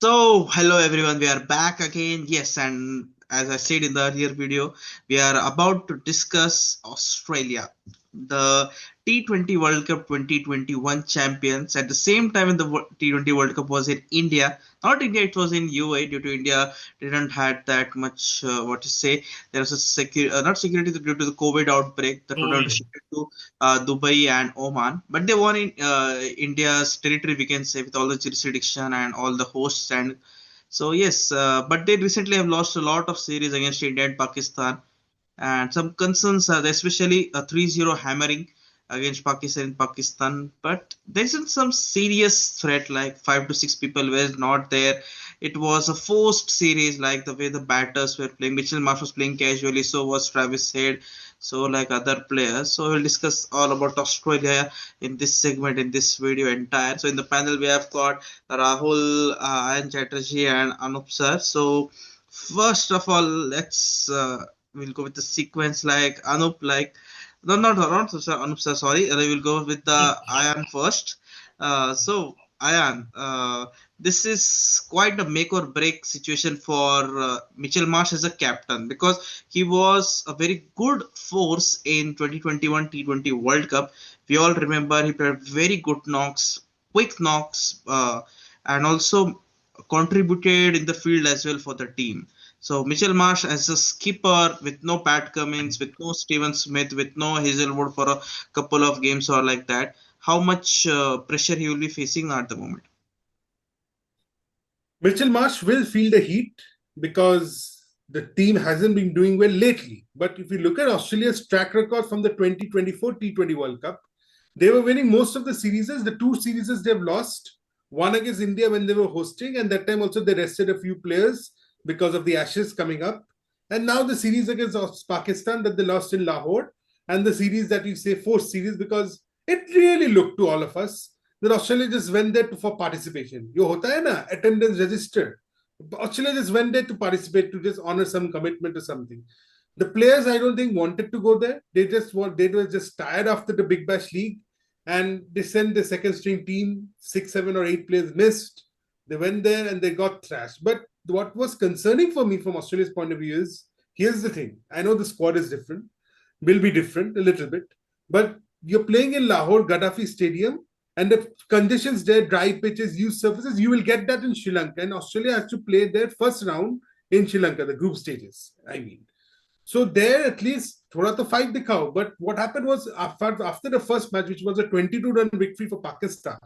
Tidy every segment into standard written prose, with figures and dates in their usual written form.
So, hello everyone, we are back again. Yes, and as I said in the earlier video, we are about to discuss Australia, the T20 World Cup 2021 champions. At the same time, when the T20 World Cup was in India, not India, it was in UAE due to India didn't had that much, what to say, there was a not security due to the COVID outbreak. The total shifted to Dubai and Oman, but they won in India's territory, we can say, with all the jurisdiction and all the hosts. And so, yes, but they recently have lost a lot of series against India and Pakistan, and some concerns are especially a 3-0 hammering against Pakistan. But there isn't some serious threat like 5 to 6 people were not there. It was a forced series, like the way the batters were playing. Mitchell Marsh was playing casually, so was Travis Head, so like other players. So we'll discuss all about Australia in this segment, in this video entire. So in the panel we have got Rahul, Ayan Chatterjee, and Anup sir. So first of all, let's we'll go with the sequence like Anup, like no, not sir, Anup sir, sorry. We will go with the Ayan first. So Ayan, this is quite a make or break situation for Mitchell Marsh as a captain, because he was a very good force in 2021 T20 World Cup. We all remember he played very good knocks, quick knocks, and also contributed in the field as well for the team. So Mitchell Marsh as a skipper with no Pat Cummins, with no Steven Smith, with no Hazelwood for a couple of games or like that, how much pressure he will be facing at the moment? Mitchell Marsh will feel the heat because the team hasn't been doing well lately. But if you look at Australia's track record from the 2024 T20 World Cup, they were winning most of the series. The two series they've lost, one against India when they were hosting, and that time also they rested a few players because of the Ashes coming up. And now the series against Pakistan that they lost in Lahore, and the series that you say fourth series, because it really looked to all of us that Australia just went there for participation. Jo hota hai na, attendance registered. Australia just went there to participate, to just honor some commitment or something. The players, I don't think, wanted to go there. They were just tired after the Big Bash League, and they sent the second string team, 6, 7, or 8 players missed. They went there and they got thrashed. But what was concerning for me from Australia's point of view is, here's the thing. I know the squad is different, will be different a little bit, but you're playing in Lahore Gaddafi Stadium, and the conditions there, dry pitches, used surfaces, you will get that in Sri Lanka. And Australia has to play their first round in Sri Lanka, the group stages, I mean. So there, at least, thoda to fight dikhao. But what happened was, after the first match, which was a 22-run victory for Pakistan,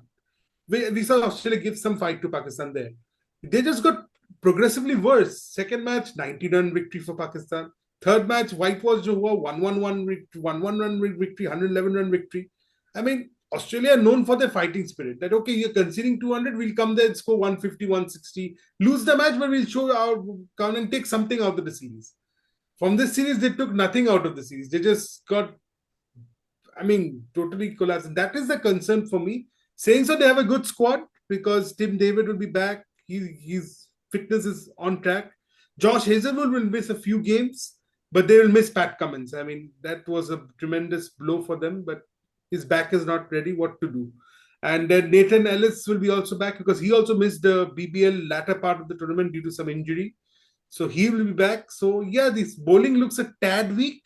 we saw Australia give some fight to Pakistan there. They just got progressively worse. Second match, 90-run victory for Pakistan. Third match, whitewash jo hua, 1-1-1 victory, 111-run victory. I mean, Australia are known for their fighting spirit. That, okay, you're conceding 200, we'll come there and score 150, 160. Lose the match, but we'll show our count and take something out of the series. From this series, they took nothing out of the series. They just got, totally collapsed. That is the concern for me. Saying so, they have a good squad because Tim David will be back. His fitness is on track. Josh Hazelwood will miss a few games, but they will miss Pat Cummins. I mean, that was a tremendous blow for them, but his back is not ready. What to do? And then Nathan Ellis will be also back because he also missed the BBL latter part of the tournament due to some injury. So he will be back. So yeah, this bowling looks a tad weak,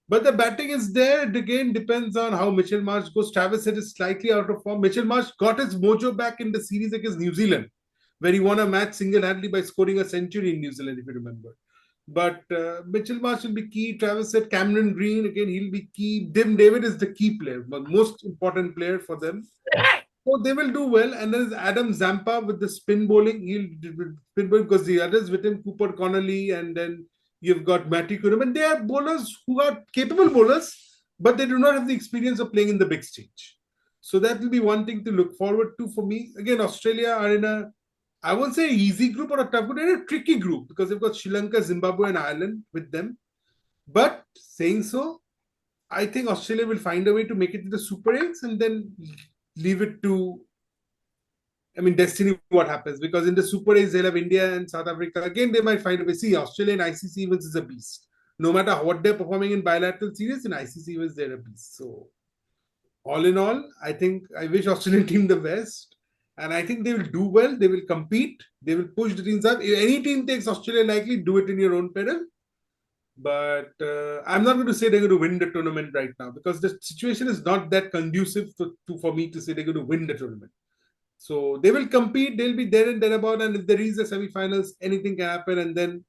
but the batting is there. It again depends on how Mitchell Marsh goes. Travis Head is slightly out of form. Mitchell Marsh got his mojo back in the series against New Zealand, where he won a match single-handedly by scoring a century in New Zealand, if you remember. But Mitchell Marsh will be key. Travis said Cameron Green, again, he'll be key. Tim David is the key player, the most important player for them. So they will do well. And then Adam Zampa with the spin bowling. He'll spin bowling because the others with him, Cooper Connolly, and then you've got Matty Kuruman. They are bowlers who are capable bowlers, but they do not have the experience of playing in the big stage. So that will be one thing to look forward to for me. Again, Australia are in a, I won't say easy group or a tough group, they're a tricky group because they've got Sri Lanka, Zimbabwe, and Ireland with them. But saying so, I think Australia will find a way to make it to the Super 8s and then leave it to, destiny what happens. Because in the Super 8s, they'll have India and South Africa. Again, they might find a way. See, Australia in ICC events is a beast. No matter what they're performing in bilateral series, in ICC events, they're a beast. So, all in all, I think I wish Australian team the best. And I think they will do well. They will compete. They will push the teams up. If any team takes Australia likely, do it in your own pedal. But I'm not going to say they're going to win the tournament right now because the situation is not that conducive for me to say they're going to win the tournament. So they will compete. They'll be there and thereabout. And if they reach the semifinals, anything can happen. And then,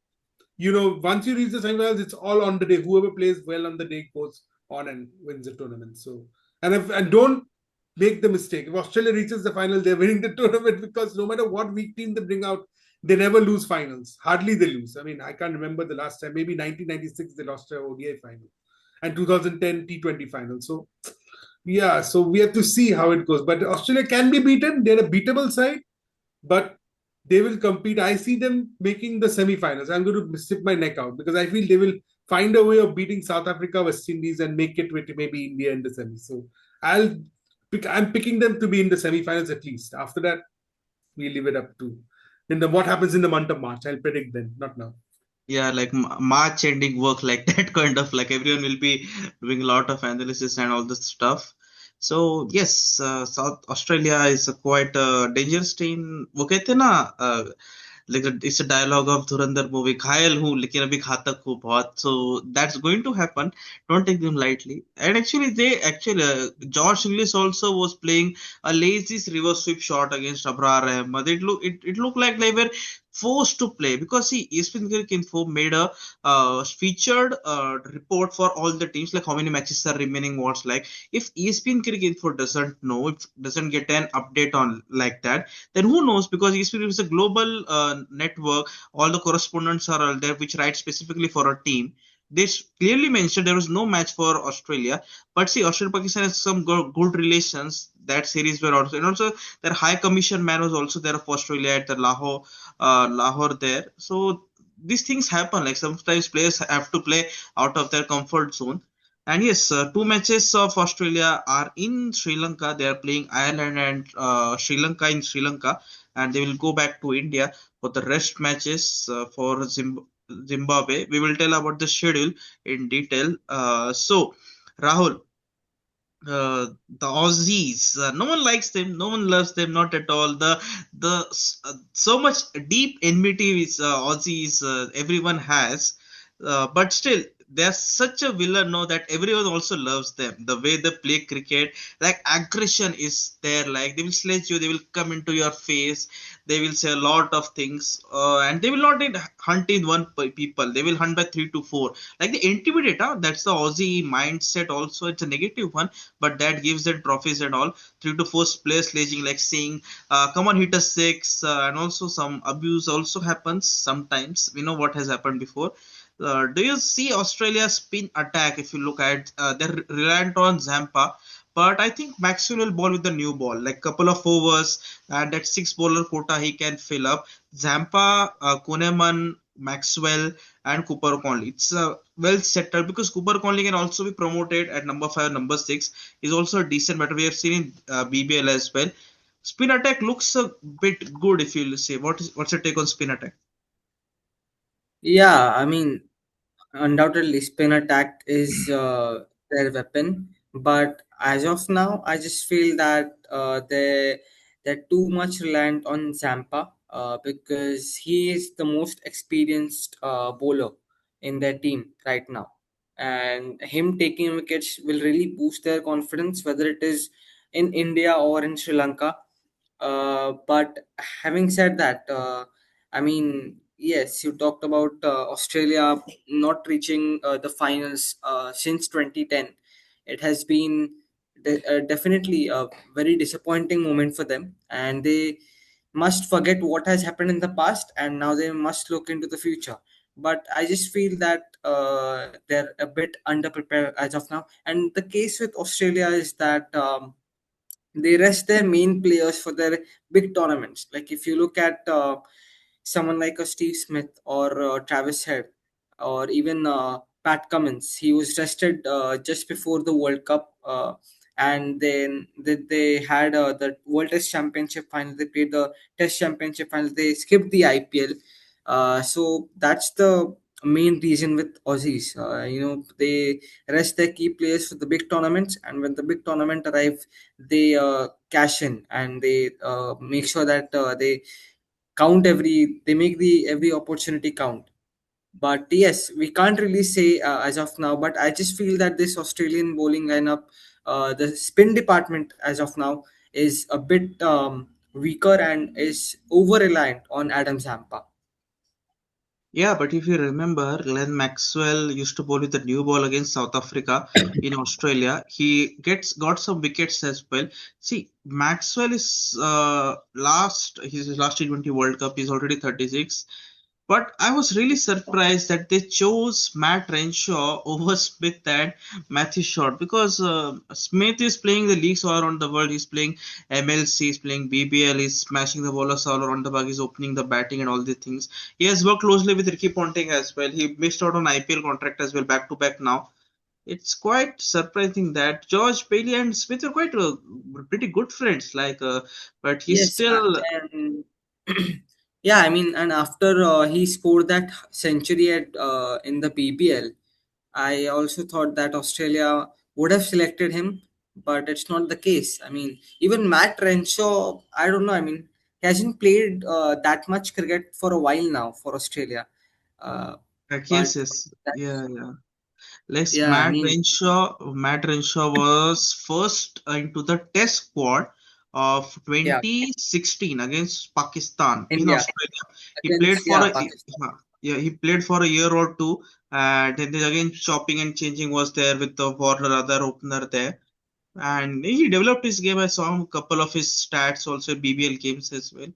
once you reach the semifinals, it's all on the day. Whoever plays well on the day goes on and wins the tournament. So, and don't make the mistake. If Australia reaches the final, they're winning the tournament because no matter what weak team they bring out, they never lose finals. Hardly they lose. I mean, I can't remember the last time. Maybe 1996 they lost their ODI final, and 2010 T20 final. So yeah, so we have to see how it goes. But Australia can be beaten. They're a beatable side, but they will compete. I see them making the semi-finals. I'm going to stick my neck out because I feel they will find a way of beating South Africa, West Indies, and make it with maybe India in the semi. So I'm picking them to be in the semi-finals at least. After that, we leave it up to what happens in the month of March. I'll predict then, not now. Yeah, like March ending work like that kind of like everyone will be doing a lot of analysis and all this stuff. So yes, South Australia is a quite dangerous team. वो कहते हैं ना like it's a dialogue of Dhurandhar movie. घायल हूँ लेकिन अभी घातक हूँ बहुत. So that's going to happen. Don't take them lightly. And actually, George Inglis also was playing a lazy reverse sweep shot against Abrar Ahmed. It looked like they were forced to play because see, ESPN Cricket Info made a featured report for all the teams, like how many matches are remaining, what's like. If ESPN Cricket Info doesn't know, if doesn't get an update on like that, then who knows? Because ESPN is a global network, all the correspondents are all there, which write specifically for a team. They clearly mentioned there was no match for Australia, but see, Australia Pakistan has some good relations. That series were also, and also their High Commission man was also there for Australia at the Lahore there. So these things happen. Like sometimes players have to play out of their comfort zone. And yes, two matches of Australia are in Sri Lanka. They are playing Ireland and Sri Lanka in Sri Lanka, and they will go back to India for the rest matches for Zimbabwe. We will tell about the schedule in detail. So, Rahul, the Aussies. No one likes them. No one loves them. Not at all. So much deep enmity with Aussies everyone has, but still they're such a villain now that everyone also loves them. The way they play cricket, like aggression is there. Like they will sledge you. They will come into your face. They will say a lot of things, and they will not hunt in one people. They will hunt by three to four. Like they intimidate. Huh? That's the Aussie mindset. Also, it's a negative one, but that gives them trophies and all. Three to four players sledging, like saying, "Come on, hit a six," and also some abuse also happens sometimes. We know what has happened before. Do you see Australia's spin attack? If you look at, they're reliant on Zampa, but I think Maxwell will bowl with the new ball, like couple of overs, and that six bowler quota he can fill up. Zampa, Kuhnemann, Maxwell, and Cooper Conley. It's well settled because Cooper Conley can also be promoted at number 5, number 6. He's also a decent batter. We have seen in BBL as well. Spin attack looks a bit good, if you say. What's your take on spin attack? Yeah, I mean, undoubtedly, spin attack is their weapon, but as of now, I just feel that they're too much reliant on Zampa because he is the most experienced bowler in their team right now, and him taking wickets will really boost their confidence, whether it is in India or in Sri Lanka. But having said that, I mean, yes, you talked about Australia not reaching the finals since 2010. It has been definitely a very disappointing moment for them, and they must forget what has happened in the past, and now they must look into the future. But I just feel that they're a bit underprepared as of now. And the case with Australia is that they rest their main players for their big tournaments. Like if you look at someone like a Steve Smith or Travis Head or even Pat Cummins, he was rested just before the World Cup. And then they had the World Test Championship final. They played the Test Championship final. They skipped the IPL. So that's the main reason with Aussies. They rest their key players for the big tournaments, and when the big tournament arrive, they cash in and they make sure that they make the every opportunity count. But yes, we can't really say as of now. But I just feel that this Australian bowling lineup, the spin department as of now, is a bit weaker and is over reliant on Adam Zampa. Yeah, but if you remember, Glenn Maxwell used to bowl with the new ball against South Africa in Australia. He gets got some wickets as well. See, Maxwell is his last T20 World Cup. He's already 36. But I was really surprised that they chose Matt Renshaw over Smith and Matthew Short, because Smith is playing the leagues all around the world. He's playing MLC, he's playing BBL, he's smashing the bowlers all around the bag, he's opening the batting and all these things. He has worked closely with Ricky Ponting as well. He missed out on IPL contract as well, back to back now. It's quite surprising that George Bailey and Smith are quite pretty good friends. But he's Yes, still. and yeah, I mean, and after he scored that century at in the BBL, I also thought that Australia would have selected him, but it's not the case. I mean, even Matt Renshaw, I don't know. I mean, he hasn't played that much cricket for a while now for Australia. Yes, But yes, that's, yeah, yeah. Less yeah, I mean, Matt Renshaw was first into the Test squad of yeah, 2016 against Pakistan in India Australia. He played against, for yeah, a Pakistan. yeah, he played for a year or two, and then again chopping and changing was there with the Warner other opener there, and he developed his game. I saw a couple of his stats also BBL games as well.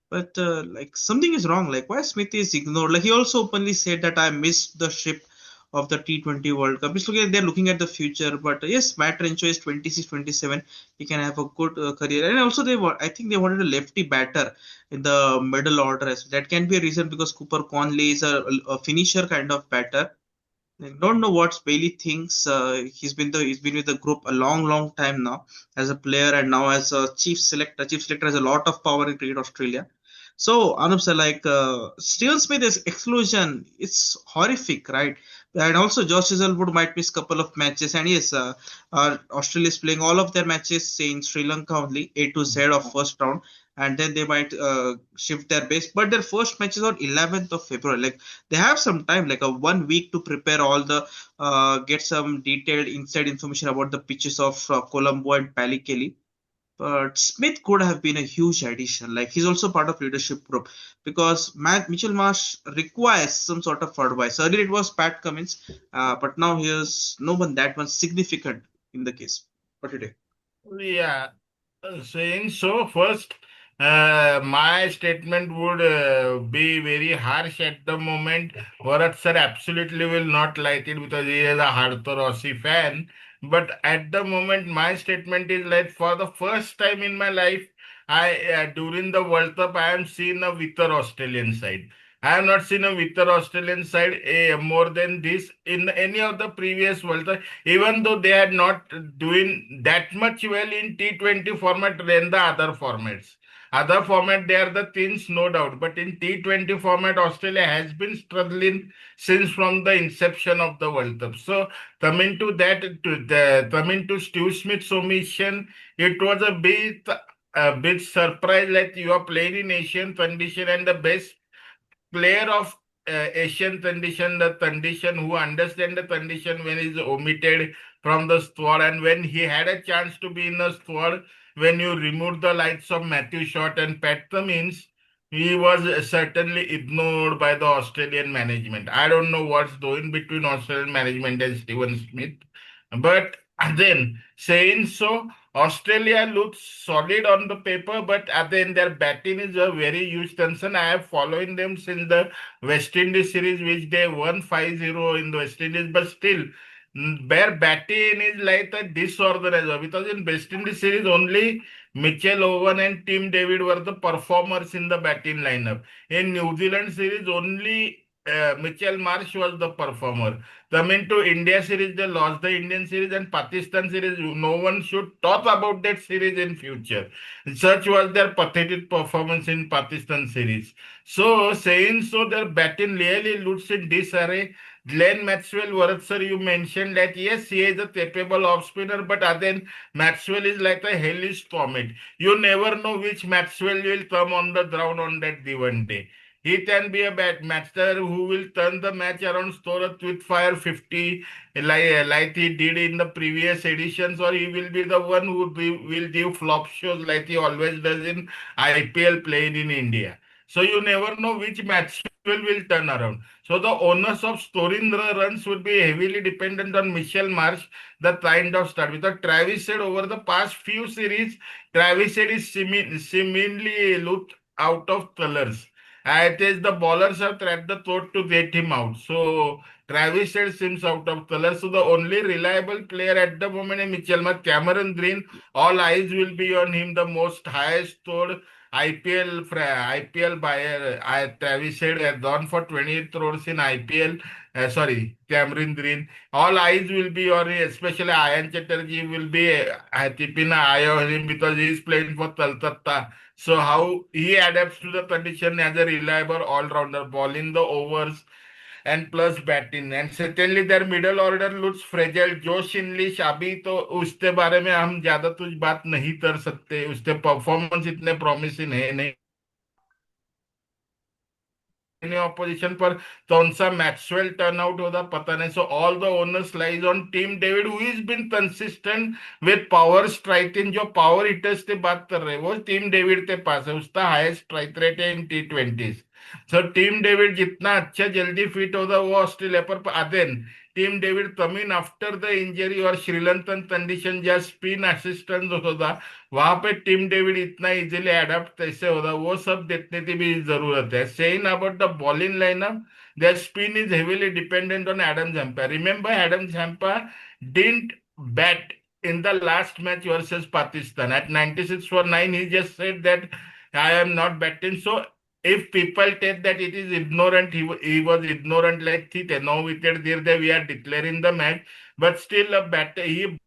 But like something is wrong. Like why Smith is ignored? Like he also openly said that I missed the ship of the T20 World Cup. It's looking they're looking at the future. But yes, Matt Renshaw is 26, 27. He can have a good career. And also I think they wanted a lefty batter in the middle order as well. That can be a reason because Cooper Conley is a finisher kind of batter. I don't know what Bailey thinks. He's been with the group a long, long time now as a player and now as a chief selector. Chief selector has a lot of power in cricket Australia. So Anup sir, Steven Smith's exclusion, it's horrific, right? And also Josh Hazelwood might miss couple of matches. And yes, Australia is playing all of their matches say in Sri Lanka only, A to Z of first round, and then they might shift their base. But their first match is on 11th of February. Like they have some time, like a 1 week to prepare all the get some detailed inside information about the pitches of Colombo and Pally. But Smith could have been a huge addition. Like he's also part of leadership group because Mitchell Marsh requires some sort of advice. Earlier it was Pat Cummins, but now here's no one that much significant in the case. What do you think? Yeah, saying so, first, my statement would be very harsh at the moment. Bharat sir absolutely will not like it because he is a hardcore Aussie fan. But at the moment, my statement is like for the first time in my life, I during the World Cup, I am seeing a weaker Australian side. I have not seen a weaker Australian side more than this in any of the previous World Cup, even though they are not doing that much well in T20 format than the other formats. Other format, they are the things, no doubt. But in T20 format, Australia has been struggling since from the inception of the World Cup. So coming to Steve Smith's omission, it was a bit surprise like you are playing in Asian condition and the best player of Asian condition, the condition who understand the condition when he's omitted from the squad and when he had a chance to be in the squad, when you remove the likes of Matthew Short and Pat Cummins, he was certainly ignored by the Australian management. I don't know what's going between Australian management and Steven Smith, but then saying so, Australia looks solid on the paper, but again, their batting is a very huge concern. I have following them since the West Indies series, which they won 5-0 in the West Indies, but still, their batting is like a disorder as well. Because in West Indies series, only Mitchell Owen and Tim David were the performers in the batting lineup. In New Zealand series, only Mitchell Marsh was the performer. Coming to India series, they lost the Indian series, and Pakistan series. No one should talk about that series in future. Such was their pathetic performance in Pakistan series. So saying so, their batting really looks in disarray. Glenn Maxwell, Varad sir, you mentioned that yes, he is a capable off spinner, but then Maxwell is like a hellish comet. You never know which Maxwell will come on the ground on that given day. He can be a bad matcher who will turn the match around, score a quick fire 50 like he did in the previous editions, or he will be the one who will give flop shows like he always does in IPL playing in India. So you never know which match will turn around. So the onus of scoring the runs would be heavily dependent on Michelle Marsh, the kind of start. Because Travis said over the past few series, Travis said is seemingly looked out of colors. It is the bowlers have tried the throat to get him out. So Travis Head seems out of color. So the only reliable player at the moment is Mitchell Marsh. Cameron Green, all eyes will be on him. The most highest scored IPL buyer. Travis Head has gone for 28 crores in IPL. Sorry, Cameron Green. All eyes will be on him, especially Ayan Chatterjee will be keeping an eye on him because he is playing for Kolkata. So how he adapts to the condition as a reliable all-rounder, bowling the overs and plus batting. And certainly their middle order looks fragile. जोश English अभी तो उसके बारे में हम ज्यादा कुछ बात नहीं कर सकते. उसके परफॉर्मेंस इतने प्रॉमिसिंग है नहीं opposition पर कौन सा मैक्सवेल टर्नआउट होता पता नहीं. So all the onus lies on Team David, who has been consistent with power striking. जो power hitters से बात कर रहे हैं वो टीम डेविड के पास है. उसका हाईएस्ट स्ट्राइक रेट है इन T20. So टीम डेविड जितना अच्छा जल्दी फिट होता वो ऑस्ट्रेलिया पर अदेन Tim David coming after the injury और श्रीलंकन कंडीशन जहाँ स्पिन असिस्टेंस होता वहां पे टीम डेविड इतना इजीली अडेप्ट कैसे होता वो सब देखने की भी जरूरत है. Saying about the bowling lineup, their spin is heavily dependent on Adam Zampa. Remember, Adam Zampa didn't bat in the last match versus Pakistan. At 96 for 9, he just said that I am not batting. So if people take that it is ignorant, he was ignorant like Thite. No wicket there, we are declaring the match. But still a batter, he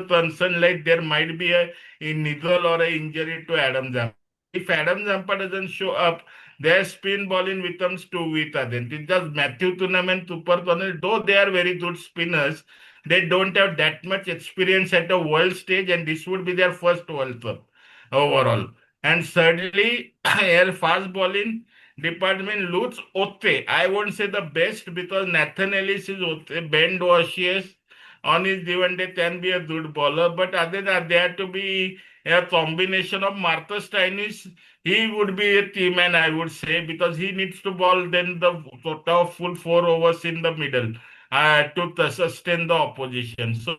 concern like there might be a niggle or a injury to Adam Zampa. If Adam Zampa doesn't show up, their spin bowling becomes too weak. Then it's just Matthew Tunam and Tupar Tonal, though they are very good spinners, they don't have that much experience at a world stage, and this would be their first World Cup overall. And thirdly, air fast bowling department looks okay. I won't say the best because Nathan Ellis is okay. Ben Washius on his given day can be a good bowler, but other than they have to be a combination of Marcus Steinis. He would be a key man, I would say, because he needs to bowl then the total full 4 overs in the middle to sustain the opposition. So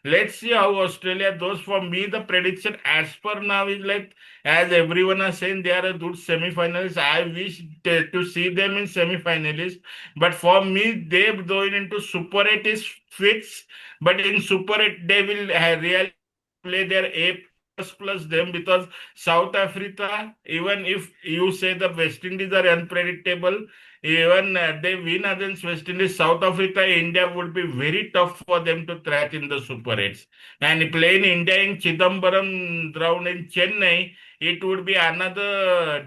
let's see how Australia goes. For me, the prediction as per now is like, as everyone is saying, they are a good semi-finalists. I wish to see them in semi-finalists. But for me, they going into Super 8 is fixed. But in Super 8, they will really play their A plus them because South Africa, even if you say the West Indies are unpredictable, even they win against West Indies, South Africa, India would be very tough for them to track in the Super 8s. And playing India in Chidambaram ground in Chennai, it would be another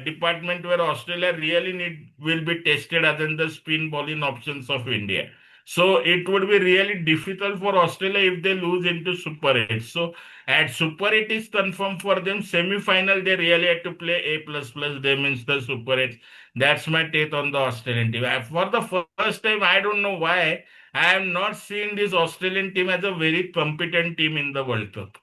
department where Australia really will be tested other than the spin bowling options of India. So it would be really difficult for Australia if they lose into Super 8. So at Super 8 is confirmed for them. Semi-final they really had to play A plus plus. They means the Super 8. That's my take on the Australian team. For the first time, I don't know why I am not seeing this Australian team as a very competent team in the World Cup.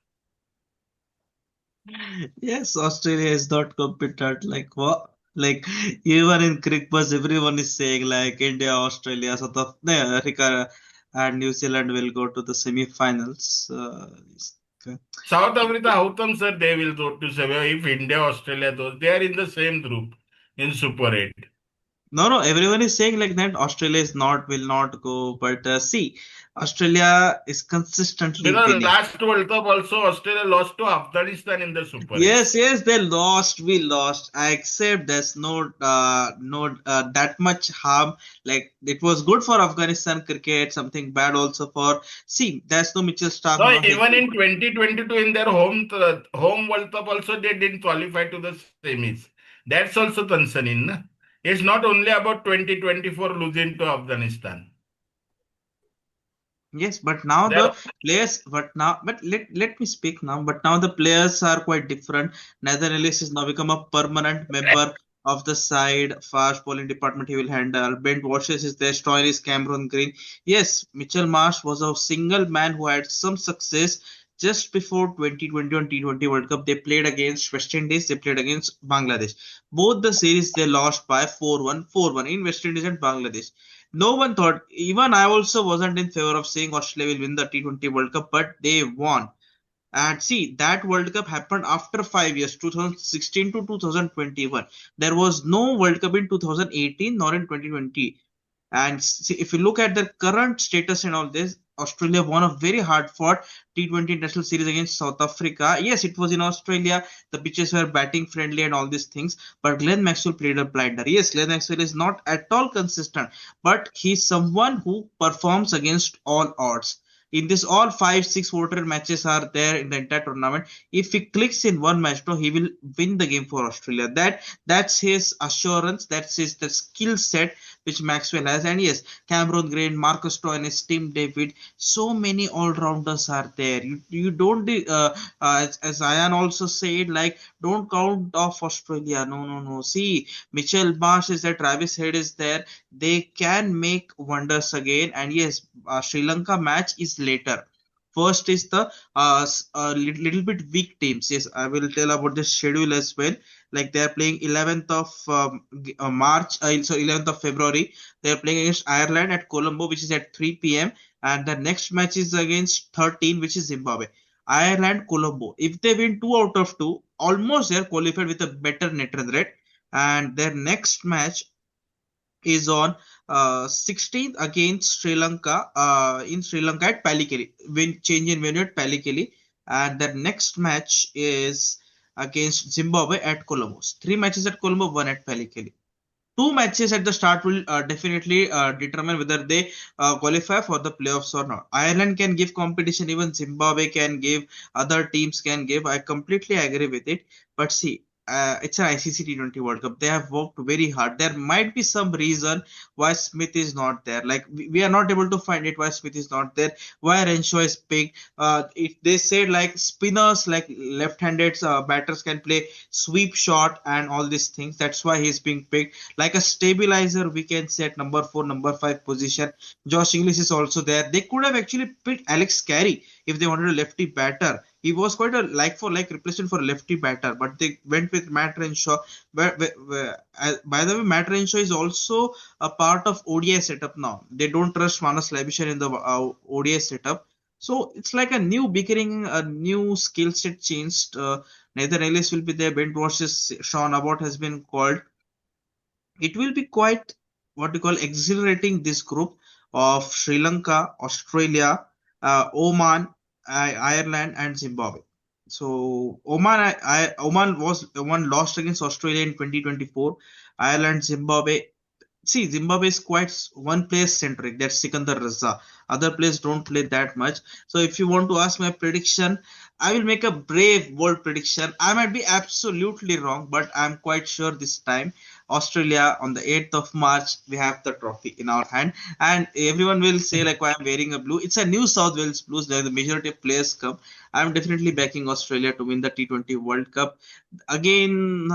Yes, Australia is not competent. Like what? Like even in cricket, everyone is saying like India, Australia, South Africa, and New Zealand will go to the semi-finals. South Africa, how come, sir, they will go to semi? If India, Australia, those they are in the same group in Super 8. No, everyone is saying like that Australia is not will not go. But see, Australia is consistently Because winning. last World Cup also Australia lost to Afghanistan in the Super 8. Yes, they lost. We lost. I accept there's no that much harm. Like it was good for Afghanistan cricket, something bad also for. See, there's no Mitchell Stark, No, not even healthy. in 2022 in their home World Cup also they didn't qualify to the semis. That's also concerning. Na? It's not only about 2024 losing to Afghanistan. Yes, but now There, the players, but let me speak now. But now the players are quite different. Nathan Ellis is now become a permanent member of the side. Fast bowling department he will handle. Ben Washes is there. Stoyan is Cameron Green. Yes, Mitchell Marsh was a single man who had some success just before 2021 T20 World Cup. They played against West Indies. They played against Bangladesh. Both the series they lost by 4-1, 4-1 in West Indies and Bangladesh. No one thought, even I also wasn't in favor of saying Australia will win the T20 World Cup, but they won. And see, that World Cup happened after 5 years, 2016 to 2021. There was no World Cup in 2018 nor in 2020. And see, if you look at the current status and all this, Australia won a very hard fought T20 international series against South Africa. Yes, it was in Australia. The pitches were batting friendly and all these things. But Glenn Maxwell played a blinder. Yes, Glenn Maxwell is not at all consistent, but he's someone who performs against all odds. In this, all 5, 6 voter matches are there in the entire tournament. If he clicks in one match, no, he will win the game for Australia. That's his assurance. That's his the skill set which Maxwell has. And yes, Cameron Green, Marcus Stoinis, Tim David, so many all-rounders are there. You don't as Ayan also said, like don't count off Australia. No. See, Mitchell Marsh is there, Travis Head is there. They can make wonders again. And yes, Sri Lanka match is later. First is the little bit weak teams. Yes, I will tell about the schedule as well. Like they are playing 11th of March, so 11th of February. They are playing against Ireland at Colombo, which is at 3 p.m. And the next match is against 13, which is Zimbabwe. Ireland, Colombo. If they win 2 out of 2, almost they are qualified with a better net run rate. And their next match is on 16th against Sri Lanka in Sri Lanka at Palikeli. Win change in venue at Palikeli, and their next match is against Zimbabwe at Colombo. 3 matches at Colombo, 1 at Palikeli. 2 matches at the start will definitely determine whether they qualify for the playoffs or not. Ireland can give competition, even Zimbabwe can give, other teams can give. I completely agree with it. But see, it's an ICC T20 World Cup. They have worked very hard. There might be some reason why Smith is not there. Like we are not able to find it why Smith is not there. Why Renshaw is picked. If they said like spinners, like left-handed batters can play sweep shot and all these things. That's why he's being picked like a stabilizer, we can say at number 4, number 5 position. Josh Inglis is also there. They could have actually picked Alex Carey if they wanted a lefty batter. He was quite a like for like replacement for a lefty batter, but they went with Matt Renshaw. By the way, Matt Renshaw is also a part of ODI setup now. They don't trust Manas Labuschagne in the ODI setup. So it's like a new beginning, a new skill set changed. Nathan Ellis will be there. Ben Waters, Sean Abbott has been called. It will be quite what you call exhilarating this group of Sri Lanka, Australia, Oman, Ireland, and Zimbabwe. So Oman lost against Australia in 2024. Ireland, Zimbabwe. See, Zimbabwe is quite one place centric. That's Sikandar Raza. Other players don't play that much. So if you want to ask my prediction, I will make a brave, bold prediction. I might be absolutely wrong, but I'm quite sure this time Australia on the 8th of March, we have the trophy in our hand. And everyone will say, like, why I'm wearing a blue. It's a New South Wales Blues, where the majority of players come. I'm definitely backing Australia to win the T20 World Cup. Again,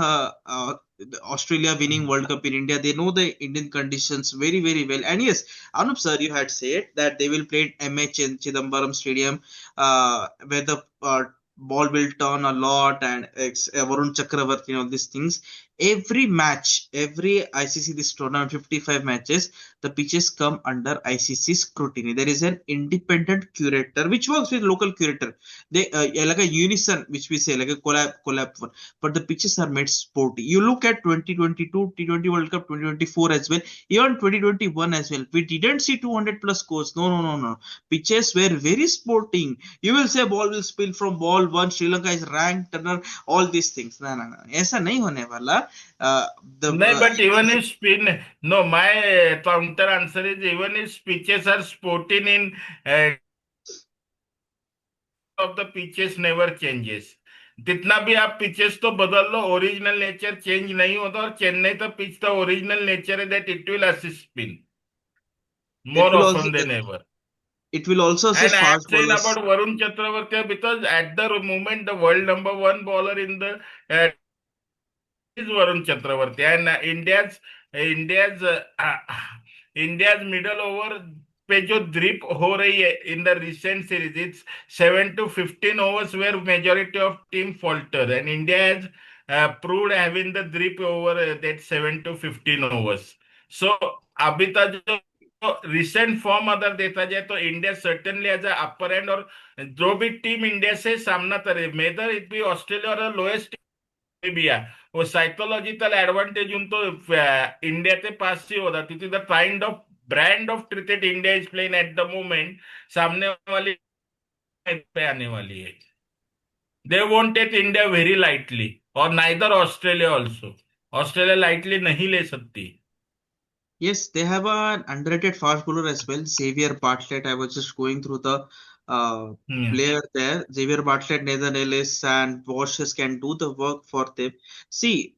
Australia winning World Cup in India, they know the Indian conditions very, very well. And yes, Anup sir, you had said that they will play at MH in Chidambaram Stadium, where the ball will turn a lot, and Varun Chakravarti, all these things. Every match, every ICC this tournament, 55 matches, the pitches come under ICC scrutiny. There is an independent curator which works with local curator. They like a unison, which we say like a collab one. But the pitches are made sporty. You look at 2022 T20 World Cup, 2024 as well, even 2021 as well. We didn't see 200 plus scores. No. Pitches were very sporting. You will say ball will spill from ball one. Sri Lanka is ranked, all these things. No. ऐसा नहीं होने वाला. No, but even if spin, no, my counter answer is even if pitches are sporting in of the pitches never changes. जितना भी आप pitches तो बदल लो, original nature change नहीं होता. और चेन्नई तो पिच द ओरिजिनल नेचर है that it will assist spin more often than ever. It will also assist And I am fast saying bowlers. about Varun Chakravarti because at the moment the world number one bowler in the is Varun Chakravarti, and India's India's middle over पे जो drip हो रही है in the recent series, it's 7 to 15 overs where majority of team falter, and India has proved having the drip over that 7 to 15 overs. So अभी तक जो recent form अगर देखा जाए तो India certainly has upper hand, और जो भी टीम इंडिया से सामना करे मेदर इट बी ऑस्ट्रेलिया और लोएस्ट भी है वो साइकोलॉजिकल एडवांटेज उनको इंडिया के पास ही होता क्योंकि the kind of brand of cricket India is playing at the moment सामने वाली पे आने वाली है. They won't take India very lightly और neither Australia also. Australia lightly नहीं ले सकती. Yes, they have an underrated fast bowler as well, Xavier Bartlett. I was just going through the player there. Xavier Bartlett, Nathan Ellis, and Washes can do the work for them. See,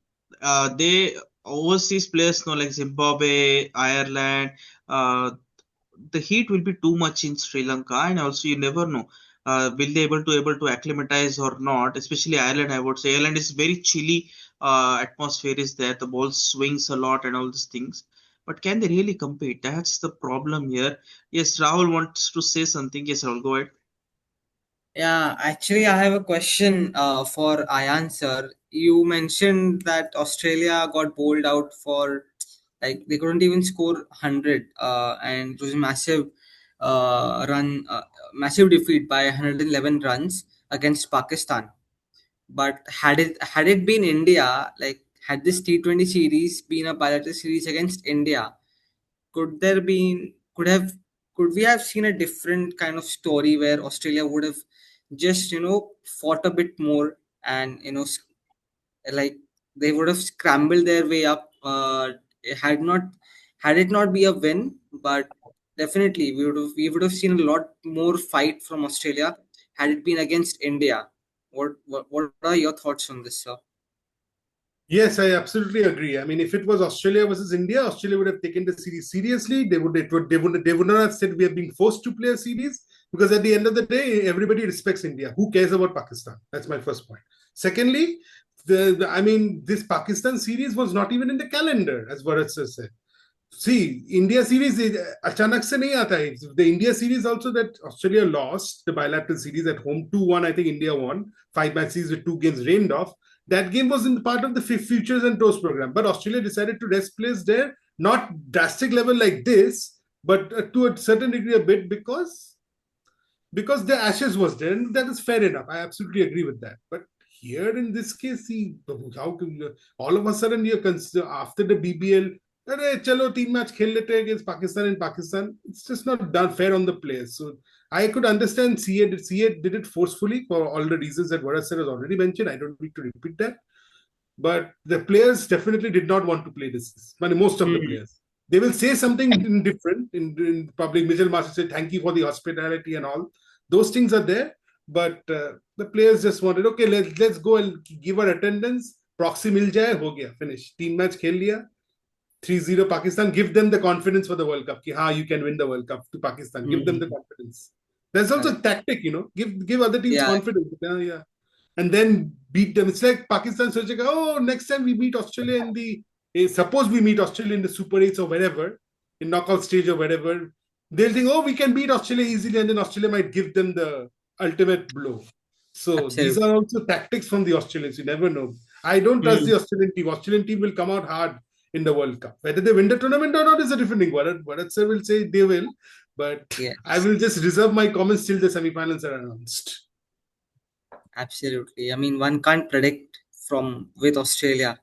they overseas players know like Zimbabwe, Ireland. The heat will be too much in Sri Lanka, and also you never know. Will they able to acclimatize or not? Especially Ireland, I would say. Ireland is very chilly. Atmosphere is there. The ball swings a lot and all these things. But can they really compete? That's the problem here. Yes, Rahul wants to say something. Yes, Rahul, go ahead. Yeah, actually, I have a question for Ayan sir. You mentioned that Australia got bowled out for like they couldn't even score 100, and it was a massive massive defeat by 111 runs against Pakistan. But had it been India, like had this T20 series been a bilateral series against India, could we have seen a different kind of story where Australia would have just fought a bit more and like they would have scrambled their way up, had it not be a win, but definitely we would have seen a lot more fight from Australia had it been against India. What are your thoughts on this, sir? Yes, I absolutely agree. I mean, if it was Australia versus India, Australia would have taken the series seriously. They would not have said we are being forced to play a series, because at the end of the day, everybody respects India. Who cares about Pakistan? That's my first point. Secondly, this Pakistan series was not even in the calendar, as Varad sir said. See, India series achanak se nahi aata hai. The India series also that Australia lost, the bilateral series at home 2-1, I think India won. 5-match series with 2 games rained off. That game was in part of the Futures and Toast program, but Australia decided to rest players there, not drastic level like this, but to a certain degree a bit because the Ashes was there, and that is fair enough. I absolutely agree with that. But here in this case, see, how all of a sudden you consider after the BBL, chalo 3 match khel lete against Pakistan in Pakistan. It's just not done fair on the players. So I could understand CA did it forcefully for all the reasons that Varad sir has already mentioned. I don't need to repeat that. But the players definitely did not want to play this. Most of the players. They will say something different in public. Mitchell Marsh said, thank you for the hospitality and all. Those things are there. But the players just wanted, okay, let's go and give our attendance. Proxy mil jaye, ho gaya, finish. 3 match khel liya. 3-0 Pakistan, give them the confidence for the World Cup. Ki, you can win the World Cup to Pakistan. Give them the confidence. That's also a tactic, give other teams confidence. Yeah. And then beat them. It's like Pakistan sochega, next time we meet Australia suppose we meet Australia in the Super 8s or wherever, in knockout stage or wherever, they'll think, we can beat Australia easily, and then Australia might give them the ultimate blow. So these are also tactics from the Australians. You never know. I don't trust the Australian team. Australian team will come out hard. in the World Cup. Whether they win the tournament or not is a different thing. Bharat sir will say they will, but I will just reserve my comments till the semi-finals are announced. Absolutely. I mean, one can't predict with Australia.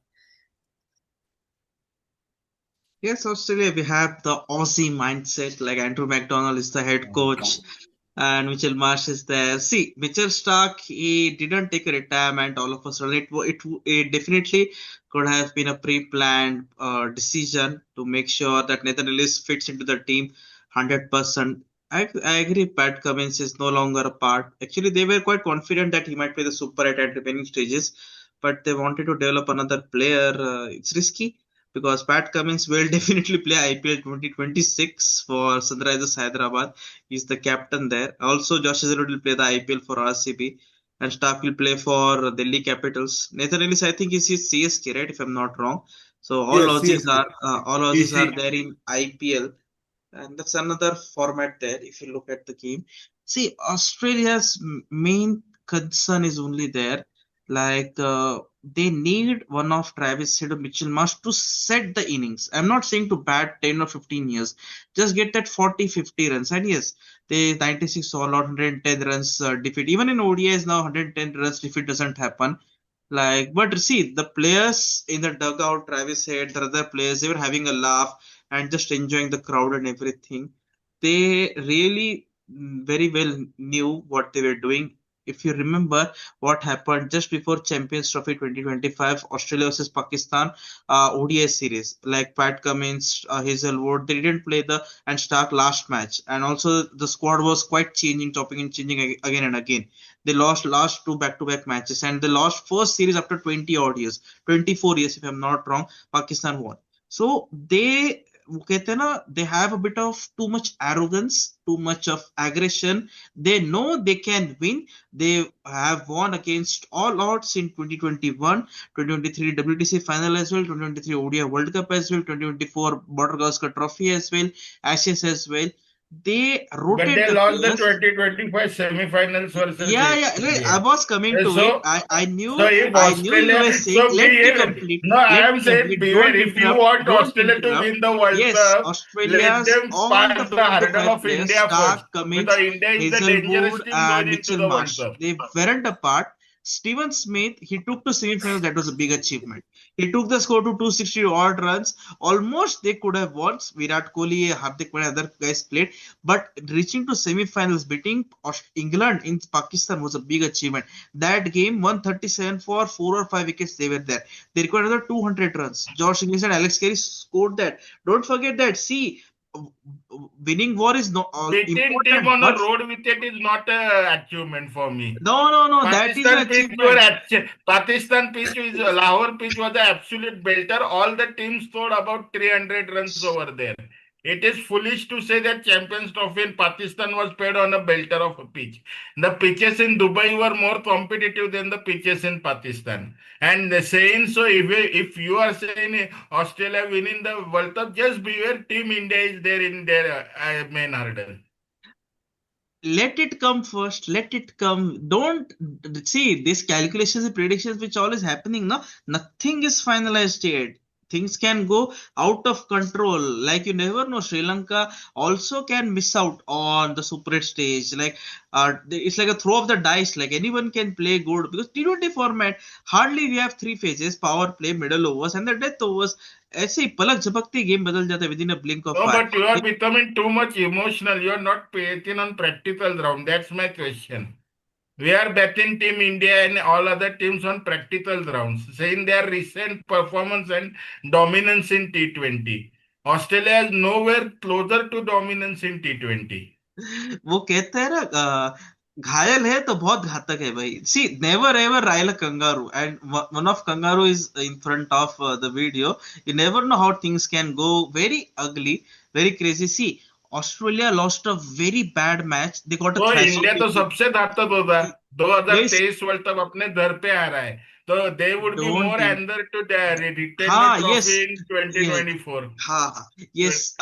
Yes, Australia, we have the Aussie mindset. Like Andrew McDonald is the head coach, and Mitchell Marsh is there. See, Mitchell Stark, he didn't take a retirement all of a sudden. It definitely could have been a pre-planned decision to make sure that Nathan Ellis fits into the team 100%. I agree. Pat Cummins is no longer a part. Actually, they were quite confident that he might play the Super 8 at remaining stages, but they wanted to develop another player. It's risky because Pat Cummins will definitely play IPL 2026 for Sunrisers Hyderabad. He's the captain there. Also, Josh Hazlewood will play the IPL for RCB, and Stark will play for Delhi Capitals. Nathan Ellis, I think, is his CSK, right? If I'm not wrong. So all Yes, Aussies are there in IPL, and that's another format there. If you look at the game, see, Australia's main concern is only there. Like they need one of Travis Head or Mitchell Marsh to set the innings. I'm not saying to bat 10 or 15 years. Just get that 40, 50 runs. And yes, they 96 all out, 110 runs defeat. Even in ODIs now, 110 runs defeat doesn't happen. Like, but see, the players in the dugout, Travis Head, the other players, they were having a laugh and just enjoying the crowd and everything. They really very well knew what they were doing. If you remember what happened just before Champions Trophy 2025, Australia versus Pakistan ODI series, like Pat Cummins, Hazelwood, they didn't play and Stark last match, and also the squad was quite changing, topping and changing again and again. They lost last two back-to-back matches, and they lost first series after 20 odd years, 24 years if I'm not wrong. Pakistan won. So they have a bit of too much arrogance, too much of aggression. They know they can win. They have won against all odds in 2021, 2023 WTC final as well, 2023 ODI World Cup as well, 2024 Border Gavaskar Trophy as well, Ashes as well. They rotate. But they lost the 2025 semi-finals versus I was coming to it. I knew. So if I knew you were saying. Let me complete. No, I am saying beware. If you want Australia to win the World Cup, let them pass the hurdle of India first. Because India is the dangerous team going into the World Cup. They weren't apart. Steven Smith, he took to semi-finals. That was a big achievement. He took the score to 260 odd runs. Almost they could have won. Virat Kohli, Hardik Pandya, other guys played. But reaching to semi-finals, beating England in Pakistan was a big achievement. That game, 137 for 4 or 5 wickets, they were there. They required another 200 runs. Josh Inglis and Alex Carey scored that. Don't forget that. See, winning war is not beating important. Team on the road wicket is not an achievement for me. No. That is an achievement. Pakistan pitch Lahore pitch was an absolute belter. All the teams scored about 300 runs over there. It is foolish to say that Champions Trophy in Pakistan was played on a belter of a pitch. The pitches in Dubai were more competitive than the pitches in Pakistan. And saying so, if you are saying Australia winning the World Cup, just beware, Team India is there in their main hurdle. Let it come first. Let it come. Don't see these calculations and predictions which all is happening now. Nothing is finalized yet. Things can go out of control. Like you never know. Sri Lanka also can miss out on the Super 8 stage. Like it's like a throw of the dice. Like anyone can play good because T20 format hardly we have 3 phases: power play, middle overs, and the death overs. ऐसे ही पलक झपकते game बदल जाता है within a blink of eye. But you are becoming too much emotional. You are not paying on practical ground. That's my question. We are betting Team India and all other teams on practical grounds, saying their recent performance and dominance in T20. Australia is nowhere closer to dominance in T20. वो कहते हैं ना घायल है तो बहुत घातक है भाई. See, never ever ride a kangaroo, and one of kangaroo is in front of the video. You never know how things can go. Very ugly, very crazy. See, Australia lost a very bad match. They got a thrashing. India तो सबसे घातक होगा. 2023 world cup अपने घर पे आ रहा है. So they would be more eager to retain the trophy in 2024. Yes.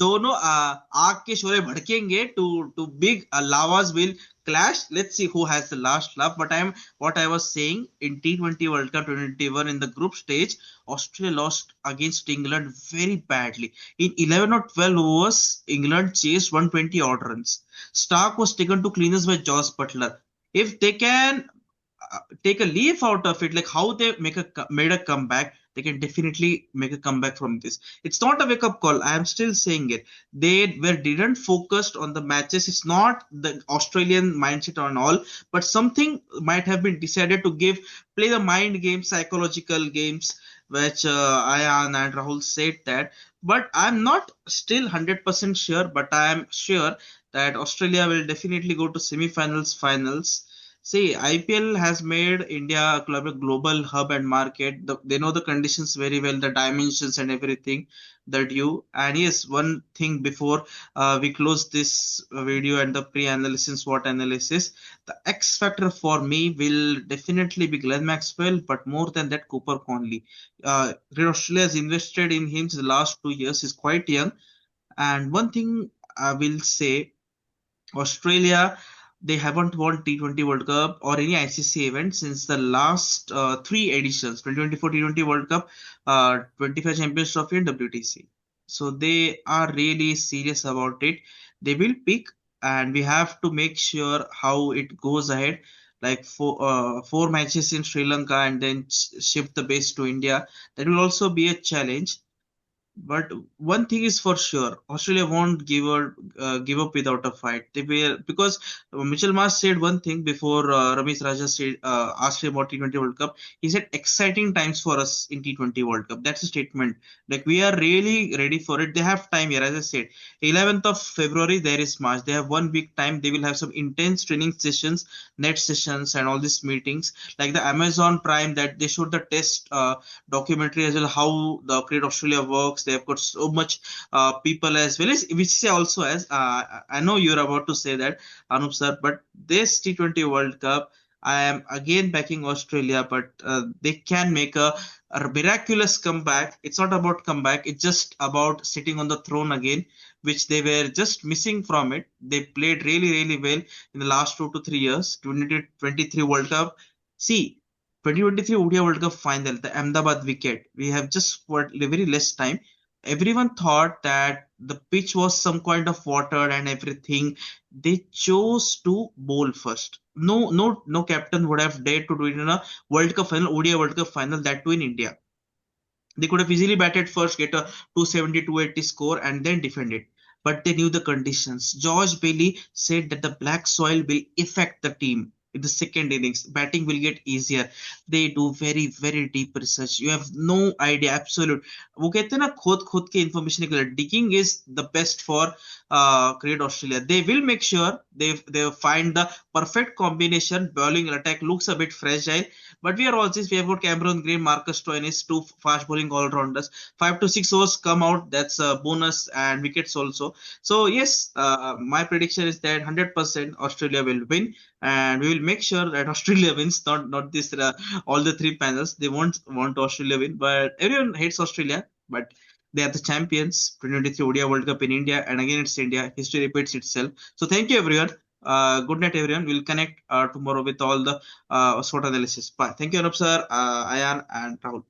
दोनों आग के Sholay भड़केंगे. To big lavas will clash. Let's see who has the last laugh. But what I was saying in T20 World Cup 2021 in the group stage, Australia lost against England very badly. In 11 or 12 overs, England chased 120 odd runs. Stark was taken to cleaners by Josh Butler. If they can take a leaf out of it, like how they made a comeback, they can definitely make a comeback from this. It's not a wake up call. I am still saying it. They didn't focused on the matches. It's not the Australian mindset on all, but something might have been decided to play the mind games, psychological games, which Ayan and Rahul said that. But I'm not still 100% sure, but I am sure that Australia will definitely go to semi-finals, finals. See, IPL has made India a global hub and market. They know the conditions very well, the dimensions and everything that you. And yes, one thing before we close this video and the pre-analysis, SWOT analysis, the X factor for me will definitely be Glenn Maxwell, but more than that, Cooper Conley. Australia has invested in him the last 2 years. He's quite young. And one thing I will say, Australia, they haven't won T20 World Cup or any ICC event since the last three editions: 2024 T20 World Cup, 25 Champions Trophy, and WTC. So they are really serious about it. They will pick, and we have to make sure how it goes ahead. Like four matches in Sri Lanka and then shift the base to India. That will also be a challenge. But one thing is for sure, Australia won't give up without a fight. They will, because Mitchell Marsh said one thing before Ramesh Raja said asked him about T20 World Cup. He said exciting times for us in T20 World Cup. That's a statement. Like we are really ready for it. They have time here, as I said. 11th of February there is March. They have 1 week time. They will have some intense training sessions, net sessions, and all these meetings. Like the Amazon Prime that they showed the test documentary as well, how the Cricket Australia works. They have got so much people as well as VCCI also has. I know you're about to say that, Anup sir, but this T20 World Cup, I am again backing Australia, but they can make a miraculous comeback. It's not about comeback. It's just about sitting on the throne again, which they were just missing from it. They played really, really well in the last 2 to 3 years. 2023 World Cup. See, 2023 ODI World Cup final, the Ahmedabad wicket. We have just got very less time. Everyone thought that the pitch was some kind of watered and everything. They chose to bowl first. No captain would have dared to do it in a World Cup final, ODI World Cup final, that too in India. They could have easily batted first, get a 270, 280 score, and then defend it. But they knew the conditions. George Bailey said that the black soil will affect the team in the second innings. Batting will get easier. They do very, very deep research. You have no idea, absolute. वो कहते हैं ना खोद के information निकले. Digging is the best for Cricket Australia. They will make sure they find the perfect combination. Bowling attack looks a bit fragile, but we have got Cameron Green, Marcus Stoinis, two fast bowling all rounders. 5 to 6 overs come out. That's a bonus, and wickets also. So yes, my prediction is that 100% Australia will win, and we will make sure that Australia wins. Not this all the three panels. They won't want Australia win, but everyone hates Australia. But they are the champions. 2023 ODI World Cup in India, and again it's India. History repeats itself. So thank you everyone. Good night everyone. We'll connect tomorrow with all the SWOT analysis. Bye. Thank you Anup sir, Ayan and Rahul.